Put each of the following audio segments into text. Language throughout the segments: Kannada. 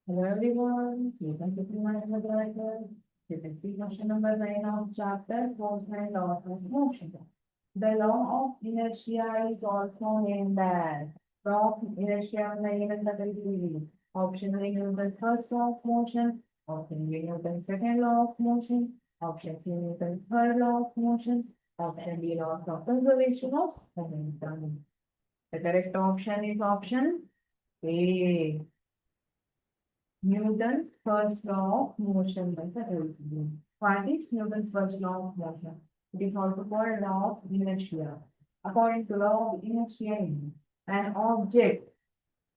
Hello everyone, you can see my driver. You can see question number 9 of chapter force and law of motion. The law of inertia is also named as law of inertia in the theory. Option A Newton's first law of motion, option B Newton's second law of motion, option C Newton's third law of motion, option D law of conservation of momentum. The correct option is option A. Newton's first law of motion by the relativity. What is Newton's first law of motion? It is also called law of inertia. According to law of inertia, an object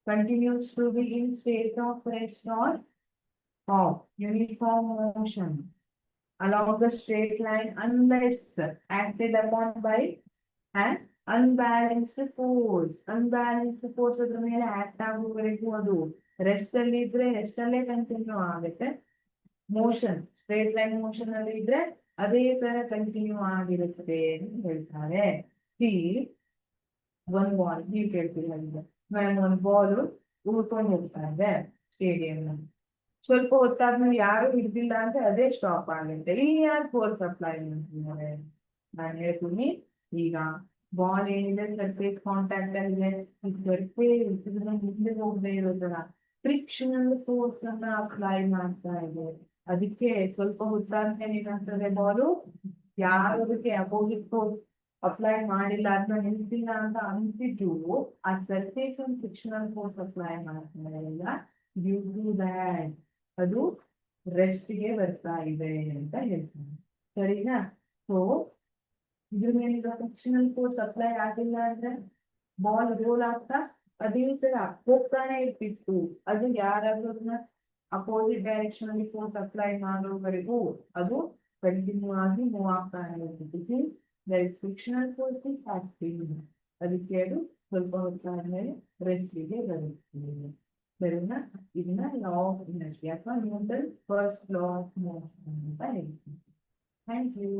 continues to be in state of rest or of uniform motion along the straight line unless acted upon by an unbalanced force. Unbalanced force ಅದ್ರ ಮೇಲೆ ಆಕ್ಟ್ ಆಗುವವರೆಗೂ ಅದು ರೆಸ್ಟ್ ಅಲ್ಲಿ ಇದ್ರೆ ರೆಸ್ಟ್ ಅಲ್ಲೇ ಕಂಟಿನ್ಯೂ ಆಗುತ್ತೆ. ಮೋಷನ್ ಸ್ಟ್ರೇಟ್ ಲೈನ್ ಮೋಷನ್ ಅಲ್ಲಿ ಇದ್ರೆ ಅದೇ ತರ ಕಂಟಿನ್ಯೂ ಆಗಿರುತ್ತೆ ಅಂತ ಹೇಳ್ತಾರೆ. ಸಿ ಒಂದ್ ಬಾಲ್ ನೀವು ಕೇಳ್ತೀವಿ ಒಂದ್ ಬಾಲ್ ಉಳ್ಕೊಂಡು ಹೋಗ್ತಾ ಇದೆ ಸ್ಟೇಡಿಯಂ ನಲ್ಲಿ. ಸ್ವಲ್ಪ ಹೊತ್ತಾದ್ಮೇಲೆ ಯಾರು ಹಿಡ್ದಿಲ್ಲ ಅಂತ ಅದೇ ಸ್ಟಾಪ್ ಆಗುತ್ತೆ. ಇಲ್ಲಿ ಯಾರು ಫೋರ್ಸ್ ಅಪ್ಲೈ ಮಾಡ್ತಿದ್ದಾರೆ? ನಾನು ಹೇಳ್ತೀನಿ, ಈಗ ಬಾಲ್ ಏನಿದೆ ಸರ್ಫೇಸ್ ಕಾಂಟ್ಯಾಕ್ಟ್ ಅಲ್ಲಿದೆ. ಈ ಸರ್ಫೇಸ್ ಮುಂದೆ ಹೋಗದೆ ಇರೋದನ್ನ ಫ್ರಿಕ್ಷನಲ್ ಫೋರ್ಸ್ ಅನ್ನ ಅಪ್ಲೈ ಮಾಡ್ತಾ ಇದೆ. ಅದಕ್ಕೆ ಸ್ವಲ್ಪ ಹೊತ್ತಾದ್ಮೇಲೆ ಏನಾಗ್ತದೆ, ಬಾಲು ಯಾರು ಅದಕ್ಕೆ ಅಪೋಸಿಟ್ ಫೋರ್ಸ್ ಅಪ್ಲೈ ಮಾಡಿಲ್ಲ ಅಥವಾ ನಿಲ್ಸಿಲ್ಲ ಅಂತ ಅನ್ಸಿದ್ರು ಆ ಸರ್ಫೇಸ್ ಒಂದು ಫ್ರಿಕ್ಷನಲ್ ಫೋರ್ಸ್ ಅಪ್ಲೈ ಮಾಡ್ತಾರೆ. ಡ್ಯೂ ಟು ದ್ಯಾಟ್ ಅದು ರೆಸ್ಟ್ಗೆ ಬರ್ತಾ ಇದೆ ಅಂತ ಹೇಳ್ತಾರೆ. ಸರಿನಾ? ಸೊ ಇದ್ರ ಮೇಲೆ ಫ್ರಿಕ್ಷನಲ್ ಫೋರ್ಸ್ ಅಪ್ಲೈ ಆಗಿಲ್ಲ ಅಂದ್ರೆ ಬಾಲ್ ರೋಲ್ ಆಗ್ತಾ ಅದೇ ತರ ಹೋಗ್ತಾನೆ ಇರ್ತಿತ್ತು. ಅದು ಯಾರಾದ್ರೂ ಅದನ್ನ ಅಪೋಸಿಟ್ ಡೈರೆಕ್ಷನ್ ಅಲ್ಲಿ ಫೋರ್ಸ್ ಅಪ್ಲೈ ಮಾಡೋವರೆಗೂ ಅದು ಕಂಟಿನ್ಯೂ ಆಗಿ ಮೂವ್ ಆಗ್ತಾನೆ ಇರ್ತಿತ್ತು. Frictional force is active. ಅದಕ್ಕೆ ಅದು ಸ್ವಲ್ಪ ಹೊತ್ತಾದ್ಮೇಲೆ ರೆಸ್ಟ್ಗೆ ಬರುತ್ತೆ. ಸರಿನಾ? ಇದನ್ನ ಲಾ ಆಫ್ ಇನರ್ಷಿಯಾ ಅಥವಾ Newton first law of motion ಅಂತ ಹೇಳ್ತೀವಿ. Thank you.